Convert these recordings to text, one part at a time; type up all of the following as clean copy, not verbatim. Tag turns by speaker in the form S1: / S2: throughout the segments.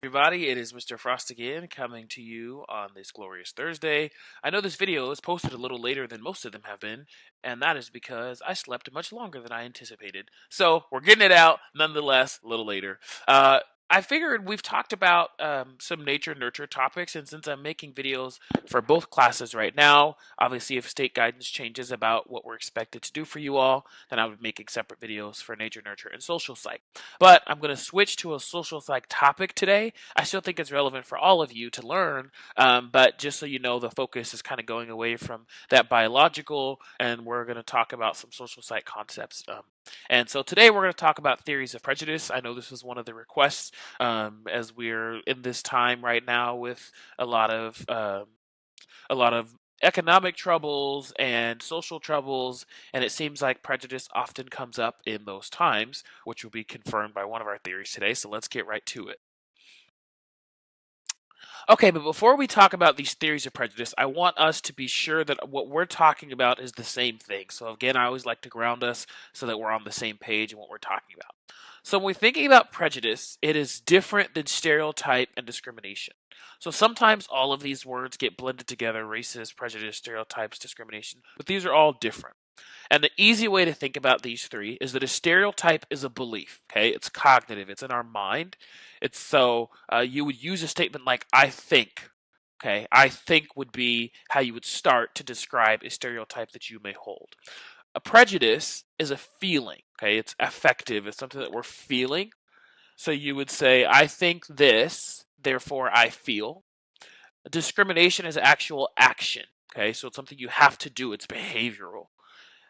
S1: Everybody, it is Mr. Frost again, coming to you on this glorious Thursday. I know this video is posted a little later than most of them have been, and that is because I slept much longer than I anticipated. So we're getting it out, nonetheless, a little later. I figured we've talked about some nature nurture topics, and since I'm making videos for both classes right now, obviously if state guidance changes about what we're expected to do for you all, then I would be making separate videos for nature nurture and social psych. But I'm going to switch to a social psych topic today. I still think it's relevant for all of you to learn, but just so you know, the focus is kind of going away from that biological, and we're going to talk about some social psych concepts. And so today we're going to talk about theories of prejudice. I know this was one of the requests, as we're in this time right now with a lot of a lot of economic troubles and social troubles, and it seems like prejudice often comes up in those times, which will be confirmed by one of our theories today. So let's get right to it. Okay, but before we talk about these theories of prejudice, I want us to be sure that what we're talking about is the same thing. So, again, I always like to ground us so that we're on the same page in what we're talking about. So, when we're thinking about prejudice, it is different than stereotype and discrimination. So, sometimes all of these words get blended together: racist, prejudice, stereotypes, discrimination, but these are all different. And the easy way to think about these three is that a stereotype is a belief. Okay, it's cognitive. It's in our mind. It's so you would use a statement like "I think." Okay, I think would be how you would start to describe a stereotype that you may hold. A prejudice is a feeling. Okay, it's affective. It's something that we're feeling. So you would say, "I think this, therefore I feel." Discrimination is actual action. Okay, so it's something you have to do. It's behavioral.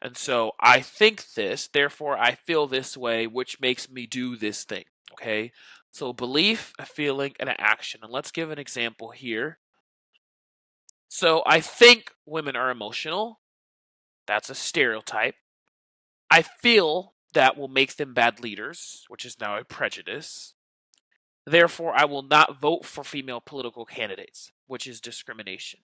S1: And so I think this, therefore I feel this way, which makes me do this thing. Okay? So a belief, a feeling, and an action. And let's give an example here. So I think women are emotional. That's a stereotype. I feel that will make them bad leaders, which is now a prejudice. Therefore, I will not vote for female political candidates, which is discrimination.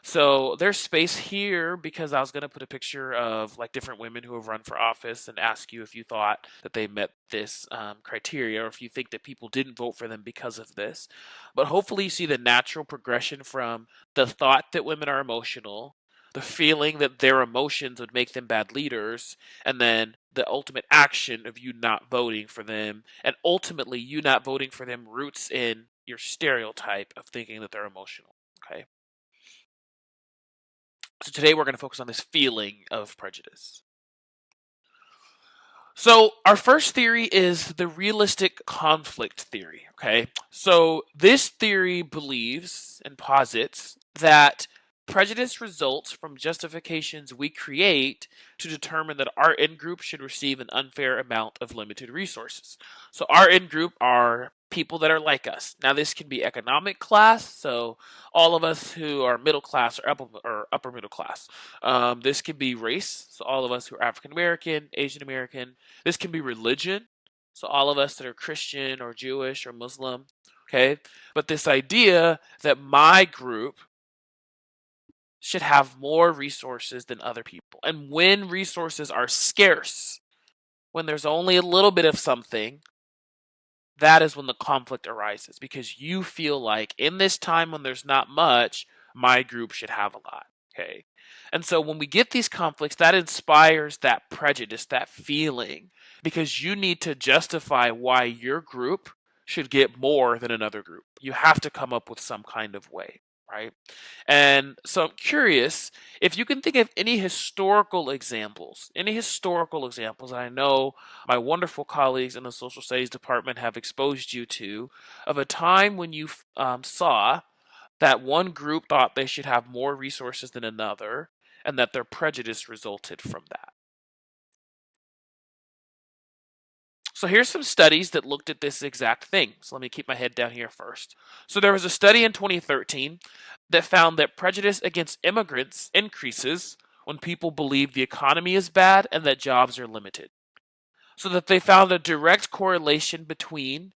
S1: So there's space here because I was going to put a picture of like different women who have run for office and ask you if you thought that they met this criteria or if you think that people didn't vote for them because of this. But hopefully you see the natural progression from the thought that women are emotional, the feeling that their emotions would make them bad leaders, and then the ultimate action of you not voting for them, and ultimately you not voting for them roots in your stereotype of thinking that they're emotional. Okay. So today we're going to focus on this feeling of prejudice. So our first theory is the realistic conflict theory, okay? So this theory believes and posits that prejudice results from justifications we create to determine that our in-group should receive an unfair amount of limited resources. So our in-group are people that are like us. Now this can be economic class, so all of us who are middle class or upper middle class. This can be race, so all of us who are African American, Asian American. This can be religion, so all of us that are Christian or Jewish or Muslim. Okay, but this idea that my group should have more resources than other people, and when resources are scarce, when there's only a little bit of something, that is when the conflict arises because you feel like in this time when there's not much, my group should have a lot. Okay. And so when we get these conflicts, that inspires that prejudice, that feeling, because you need to justify why your group should get more than another group. You have to come up with some kind of way, right? And so I'm curious if you can think of any historical examples, and I know my wonderful colleagues in the social studies department have exposed you to, of a time when you saw that one group thought they should have more resources than another, and that their prejudice resulted from that. So here's some studies that looked at this exact thing. So let me keep my head down here first. So there was a study in 2013 that found that prejudice against immigrants increases when people believe the economy is bad and that jobs are limited. So that they found a direct correlation between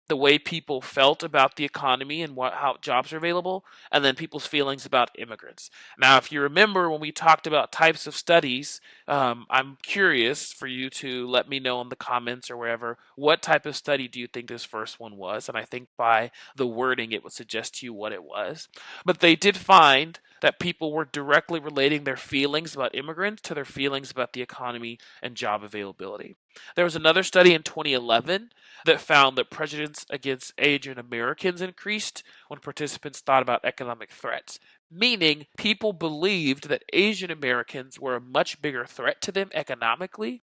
S1: the way people felt about the economy and how jobs are available, and then people's feelings about immigrants. Now, if you remember when we talked about types of studies, I'm curious for you to let me know in the comments or wherever, what type of study do you think this first one was? And I think by the wording, it would suggest to you what it was. But they did find that people were directly relating their feelings about immigrants to their feelings about the economy and job availability. There was another study in 2011 that found that prejudice against Asian Americans increased when participants thought about economic threats, meaning people believed that Asian Americans were a much bigger threat to them economically,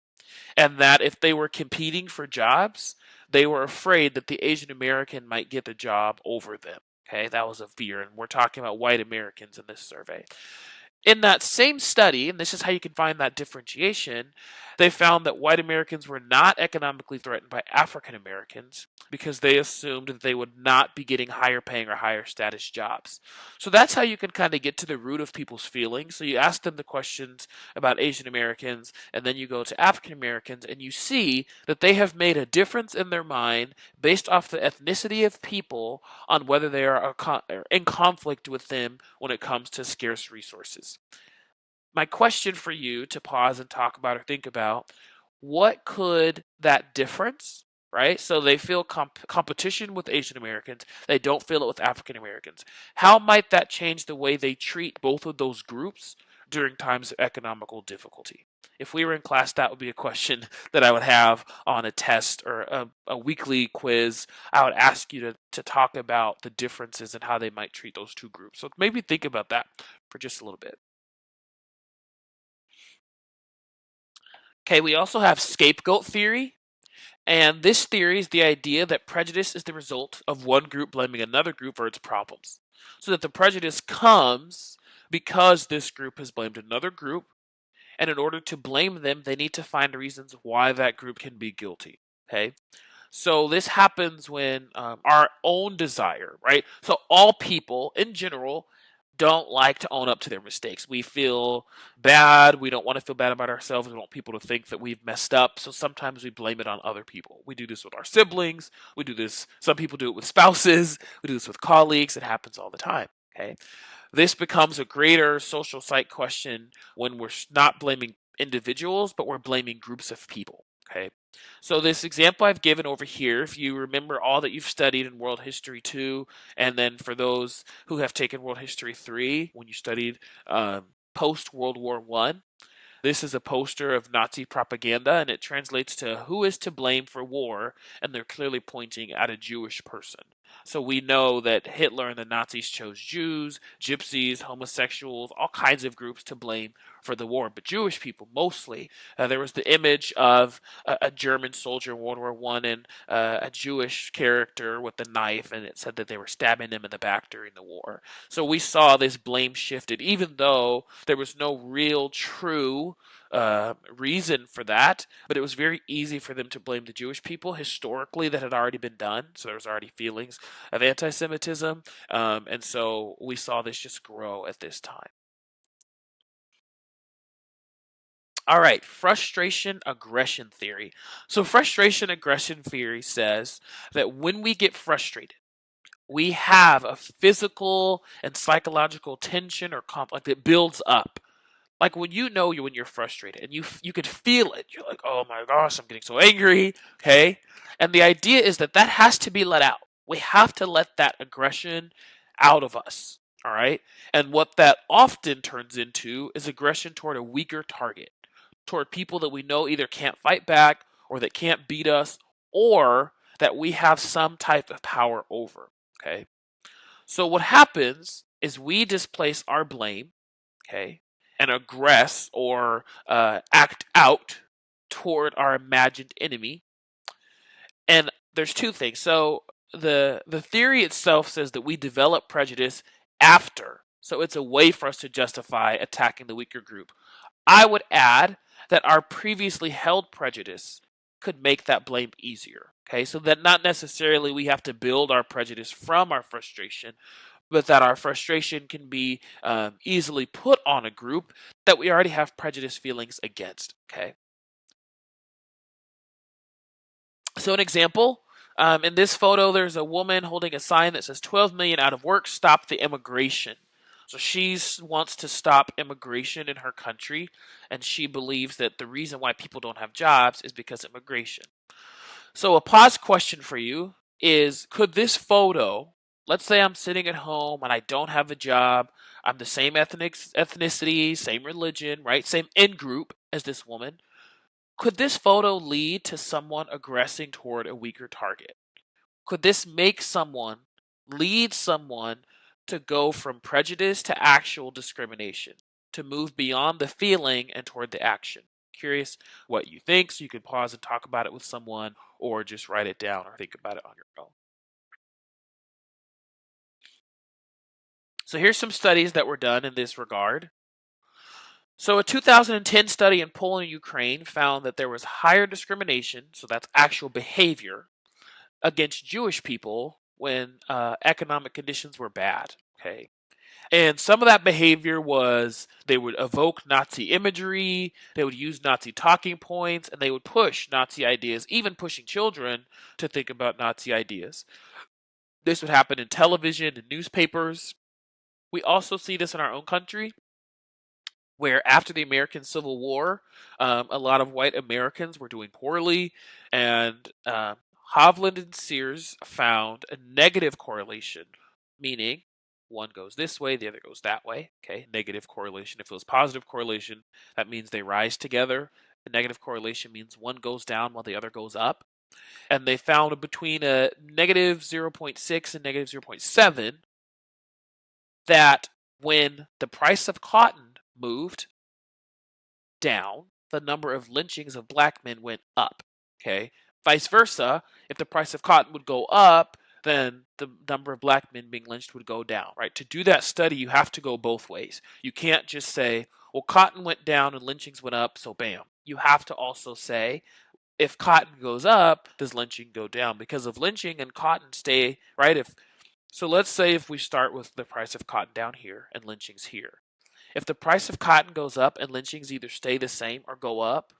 S1: and that if they were competing for jobs, they were afraid that the Asian American might get the job over them. Okay, that was a fear, and we're talking about white Americans in this survey. In that same study, and this is how you can find that differentiation, they found that white Americans were not economically threatened by African Americans because they assumed that they would not be getting higher paying or higher status jobs. So that's how you can kind of get to the root of people's feelings. So you ask them the questions about Asian Americans, and then you go to African Americans, and you see that they have made a difference in their mind based off the ethnicity of people on whether they are in conflict with them when it comes to scarce resources. My question for you to pause and talk about or think about, what could that difference, right? So they feel competition with Asian Americans, they don't feel it with African Americans. How might that change the way they treat both of those groups during times of economical difficulty? If we were in class, that would be a question that I would have on a test or a weekly quiz. I would ask you to talk about the differences and how they might treat those two groups. So maybe think about that for just a little bit. Okay, we also have scapegoat theory. And this theory is the idea that prejudice is the result of one group blaming another group for its problems. So that the prejudice comes because this group has blamed another group, and in order to blame them, they need to find reasons why that group can be guilty. Okay? So this happens when our own desire, right? So all people in general don't like to own up to their mistakes. We feel bad. We don't want to feel bad about ourselves. We want people to think that we've messed up. So sometimes we blame it on other people. We do this with our siblings. We do this. Some people do it with spouses. We do this with colleagues. It happens all the time. Okay. This becomes a greater social psych question when we're not blaming individuals, but we're blaming groups of people. Okay. So this example I've given over here, if you remember all that you've studied in World History 2, and then for those who have taken World History 3, when you studied post World War One, this is a poster of Nazi propaganda, and it translates to "Who is to blame for war?" And they're clearly pointing at a Jewish person. So we know that Hitler and the Nazis chose Jews, gypsies, homosexuals, all kinds of groups to blame for the war, but Jewish people mostly. There was the image of a German soldier in World War One and a Jewish character with a knife, and it said that they were stabbing him in the back during the war. So we saw this blame shifted, even though there was no real true reason for that, but it was very easy for them to blame the Jewish people. Historically, that had already been done, so there was already feelings of anti-Semitism, and so we saw this just grow at this time. All right, frustration aggression theory. So, frustration aggression theory says that when we get frustrated, we have a physical and psychological tension or conflict that builds up. Like when you're frustrated and you could feel it. You're like, "Oh my gosh, I'm getting so angry." Okay? And the idea is that that has to be let out. We have to let that aggression out of us. All right? And what that often turns into is aggression toward a weaker target, toward people that we know either can't fight back or that can't beat us or that we have some type of power over. Okay? So what happens is we displace our blame, okay, and aggress or act out toward our imagined enemy. And there's two things. So the theory itself says that we develop prejudice after. So it's a way for us to justify attacking the weaker group. I would add that our previously held prejudice could make that blame easier. Okay, so that not necessarily we have to build our prejudice from our frustration, but that our frustration can be easily put on a group that we already have prejudice feelings against. Okay, so an example In this photo, there's a woman holding a sign that says 12 million out of work, stop the immigration. So she wants to stop immigration in her country, and she believes that the reason why people don't have jobs is because of immigration. So a pause question for you is, could this photo, let's say I'm sitting at home and I don't have a job, I'm the same ethnicity, same religion, right? Same in group as this woman. Could this photo lead to someone aggressing toward a weaker target? Could this make someone, lead someone to go from prejudice to actual discrimination, to move beyond the feeling and toward the action? Curious what you think, so you could pause and talk about it with someone, or just write it down or think about it on your own. So here's some studies that were done in this regard. So a 2010 study in Poland and Ukraine found that there was higher discrimination, so that's actual behavior, against Jewish people when economic conditions were bad. Okay. And some of that behavior was they would evoke Nazi imagery, they would use Nazi talking points, and they would push Nazi ideas, even pushing children to think about Nazi ideas. This would happen in television and newspapers. We also see this in our own country, where after the American Civil War, a lot of white Americans were doing poorly, and Hovland and Sears found a negative correlation, meaning one goes this way, the other goes that way. Okay, negative correlation. If it was positive correlation, that means they rise together. A negative correlation means one goes down while the other goes up. And they found between a negative 0.6 and negative 0.7 that when the price of cotton moved down, the number of lynchings of black men went up. Okay. Vice versa, if the price of cotton would go up, then the number of black men being lynched would go down, right? To do that study, you have to go both ways. You can't just say, well, cotton went down and lynchings went up, so bam. You have to also say, if cotton goes up, does lynching go down? Because if lynching and cotton stay, right? So let's say if we start with the price of cotton down here and lynchings here. If the price of cotton goes up and lynchings either stay the same or go up,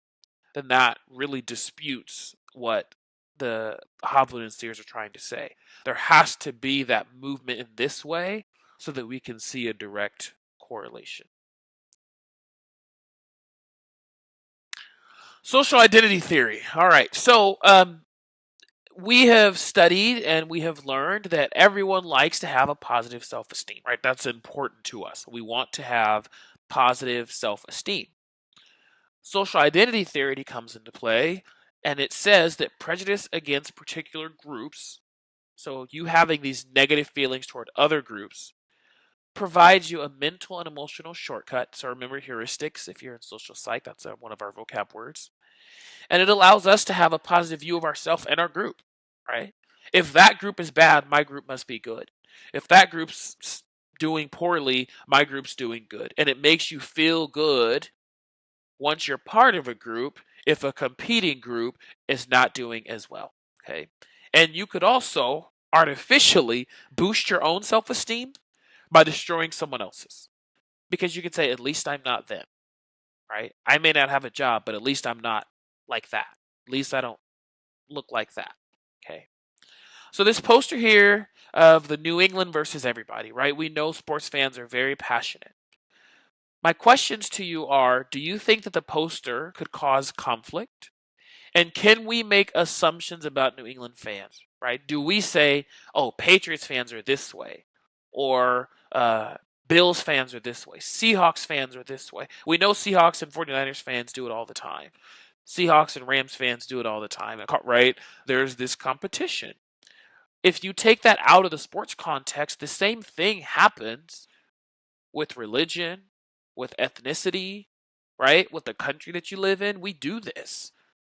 S1: then that really disputes what the Hovland and Sears are trying to say. There has to be that movement in this way so that we can see a direct correlation. Social identity theory. All right. So we have studied and we have learned that everyone likes to have a positive self esteem, right? That's important to us. We want to have positive self esteem. Social identity theory comes into play, and it says that prejudice against particular groups, so you having these negative feelings toward other groups, provides you a mental and emotional shortcut. So remember heuristics if you're in social psych, that's one of our vocab words. And it allows us to have a positive view of ourselves and our group, right? If that group is bad, my group must be good. If that group's doing poorly, my group's doing good. And it makes you feel good once you're part of a group if a competing group is not doing as well. Okay. And you could also artificially boost your own self esteem by destroying someone else's. Because you could say, at least I'm not them, right? I may not have a job, but at least I'm not like that. At least I don't look like that. Okay. So this poster here of the New England versus everybody, right? We know sports fans are very passionate. My questions to you are, do you think that the poster could cause conflict? And can we make assumptions about New England fans, right? Do we say, oh, Patriots fans are this way, or Bills fans are this way, Seahawks fans are this way? We know Seahawks and 49ers fans do it all the time. Seahawks and Rams fans do it all the time, right? There's this competition. If you take that out of the sports context, the same thing happens with religion, with ethnicity, right? With the country that you live in. We do this.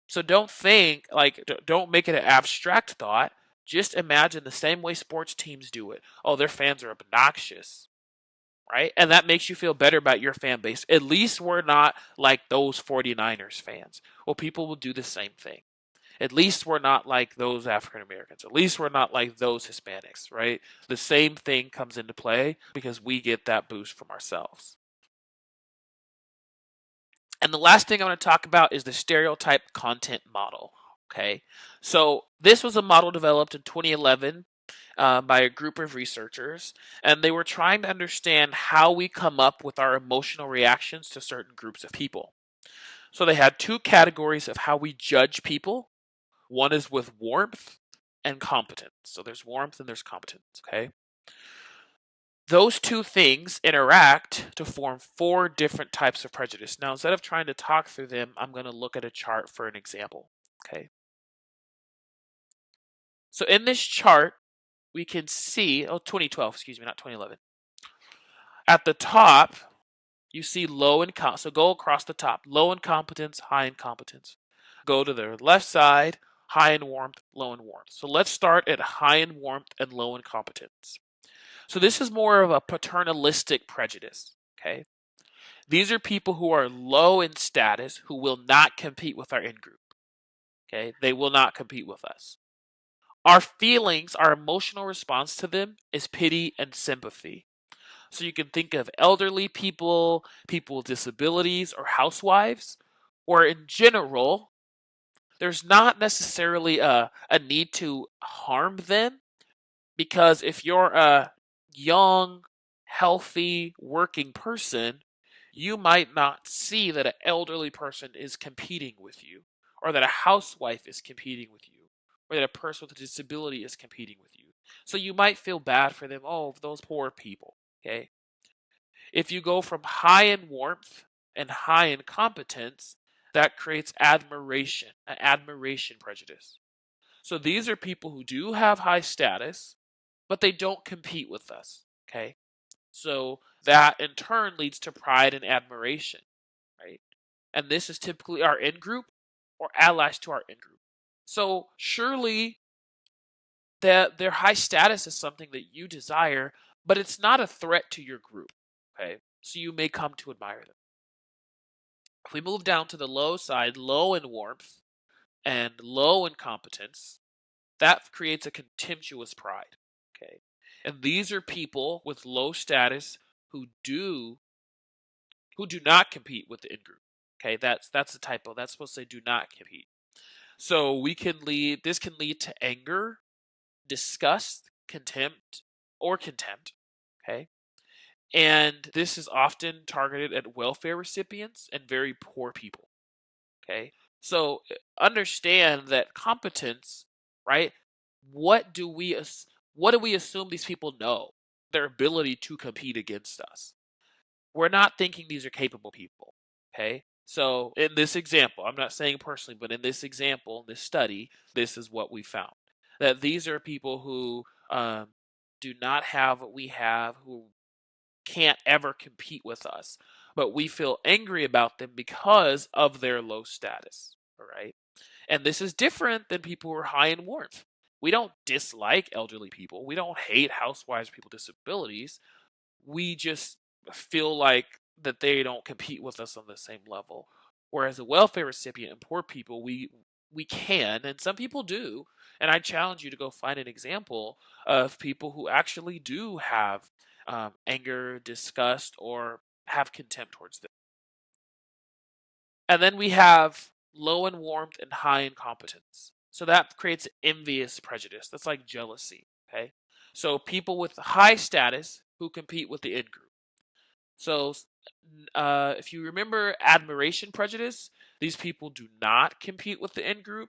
S1: So don't think, like, don't make it an abstract thought. Just imagine the same way sports teams do it. Oh, their fans are obnoxious, right? And that makes you feel better about your fan base. At least we're not like those 49ers fans. Well, people will do the same thing. At least we're not like those African Americans. At least we're not like those Hispanics, right? The same thing comes into play because we get that boost from ourselves. And the last thing I'm going to talk about is the stereotype content model. Okay, so this was a model developed in 2011 by a group of researchers, and they were trying to understand how we come up with our emotional reactions to certain groups of people. So they had two categories of how we judge people. One is with warmth and competence. So there's warmth and there's competence, okay? Those two things interact to form four different types of prejudice. Now, instead of trying to talk through them, I'm going to look at a chart for an example, okay? So in this chart, we can see, 2012, excuse me, not 2011. At the top, you see low incompetence. So go across the top. Low incompetence, high incompetence. Go to the left side, high in warmth, low in warmth. So let's start at high in warmth and low in competence. So this is more of a paternalistic prejudice. Okay. These are people who are low in status who will not compete with our in group. Okay. They will not compete with us. Our feelings, our emotional response to them is pity and sympathy. So you can think of elderly people, people with disabilities, or housewives, or in general, there's not necessarily a need to harm them because if you're a young, healthy, working person, you might not see that an elderly person is competing with you, or that a housewife is competing with you, or that a person with a disability is competing with you. So you might feel bad for them. Oh, those poor people. Okay. If you go from high in warmth and high in competence, that creates admiration, an admiration prejudice. So these are people who do have high status, but they don't compete with us. Okay. So that in turn leads to pride and admiration, right? And this is typically our in group or allies to our in group. So surely that their high status is something that you desire, but it's not a threat to your group. Okay. So you may come to admire them. If we move down to the low side, low in warmth and low in competence, that creates a contemptuous pride. Okay. And these are people with low status who do not compete with the in group. Okay, that's a typo. That's supposed to say do not compete. So this can lead to anger, disgust, contempt, or contempt. Okay. And this is often targeted at welfare recipients and very poor people. Okay. So understand that competence, right? What do we what do we assume these people know? Their ability to compete against us. We're not thinking these are capable people. Okay. So in this example, I'm not saying personally, but in this example, in this study, this is what we found. That these are people who do not have what we have, who can't ever compete with us, but we feel angry about them because of their low status. All right. And this is different than people who are high in warmth. We don't dislike elderly people. We don't hate housewives or people with disabilities. We just feel like that they don't compete with us on the same level. Whereas a welfare recipient and poor people, we can, and some people do. And I challenge you to go find an example of people who actually do have anger, disgust, or have contempt towards them. And then we have low in warmth and high in competence. So that creates envious prejudice. That's like jealousy. Okay. So people with high status who compete with the in group. So if you remember admiration prejudice, these people do not compete with the in group.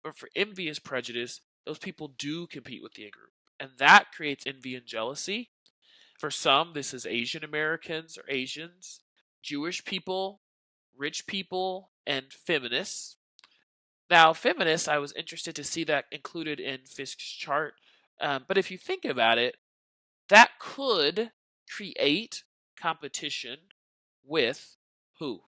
S1: But for envious prejudice, those people do compete with the in group. And that creates envy and jealousy. For some, this is Asian Americans or Asians, Jewish people, rich people, and feminists. Now, feminists, I was interested to see that included in Fisk's chart. But if you think about it, that could create competition with who?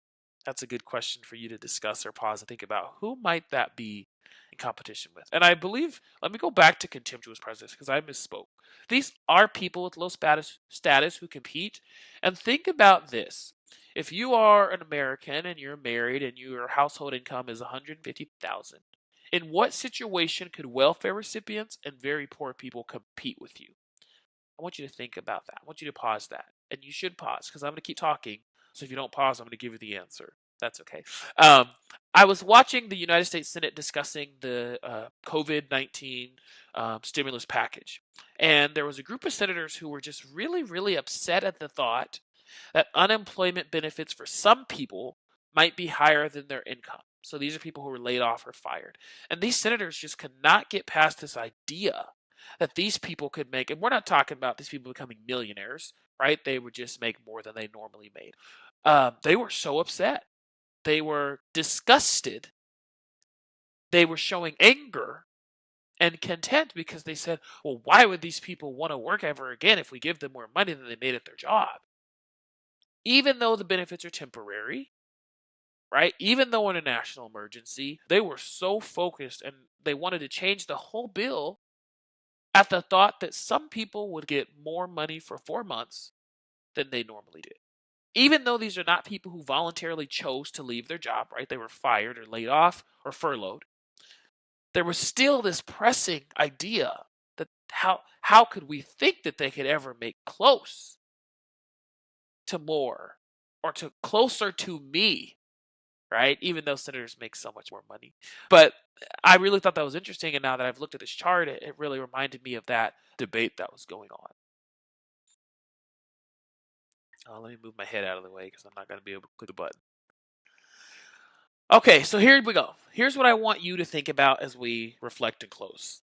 S1: That's a good question for you to discuss or pause and think about. Who might that be in competition with? And I believe, let me go back to contemptuous prejudice because I misspoke. These are people with low status who compete. And think about this. If you are an American and you're married and your household income is 150,000, in what situation could welfare recipients and very poor people compete with you? I want you to think about that. I want you to pause that. And you should pause because I'm going to keep talking. So if you don't pause, I'm going to give you the answer. That's okay. Um, I was watching the United States Senate discussing the COVID-19 stimulus package. And there was a group of senators who were just really, really upset at the thought that unemployment benefits for some people might be higher than their income. So these are people who were laid off or fired. And these senators just could not get past this idea that these people could make, and we're not talking about these people becoming millionaires, right? They would just make more than they normally made. They were so upset. They were disgusted. They were showing anger and content because they said, well, why would these people want to work ever again if we give them more money than they made at their job? Even though the benefits are temporary, right? Even though in a national emergency, they were so focused and they wanted to change the whole bill at the thought that some people would get more money for 4 months than they normally did. Even though these are not people who voluntarily chose to leave their job, right? They were fired or laid off or furloughed. There was still this pressing idea that how could we think that they could ever make close to more or to closer to me, right? Even though senators make so much more money. But I really thought that was interesting, and now that I've looked at this chart, it really reminded me of that debate that was going on. Let me move my head out of the way because I'm not going to be able to click the button. Okay, so here we go. Here's what I want you to think about as we reflect and close.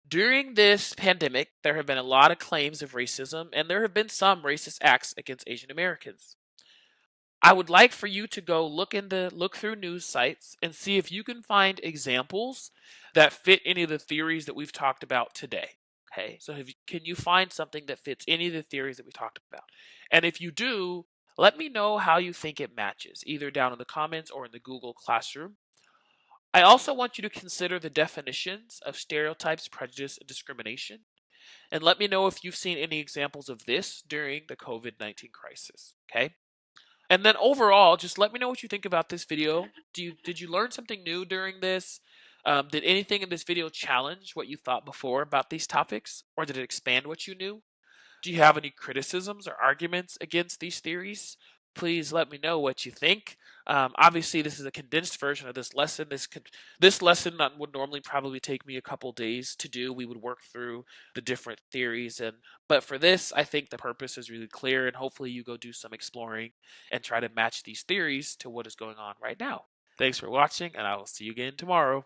S1: During this pandemic, there have been a lot of claims of racism, and there have been some racist acts against Asian Americans. I would like for you to go look through news sites and see if you can find examples that fit any of the theories that we've talked about today. Okay, so can you find something that fits any of the theories that we talked about? And if you do, let me know how you think it matches, either down in the comments or in the Google Classroom. I also want you to consider the definitions of stereotypes, prejudice, and discrimination. And let me know if you've seen any examples of this during the COVID-19 crisis. Okay? And then overall, just let me know what you think about this video. Did you learn something new during this? Did anything in this video challenge what you thought before about these topics? Or did it expand what you knew? Do you have any criticisms or arguments against these theories? Please let me know what you think. Obviously, this is a condensed version of this lesson. This lesson would normally probably take me a couple days to do. We would work through the different theories, but for this, I think the purpose is really clear, and hopefully, you go do some exploring and try to match these theories to what is going on right now. Thanks for watching, and I will see you again tomorrow.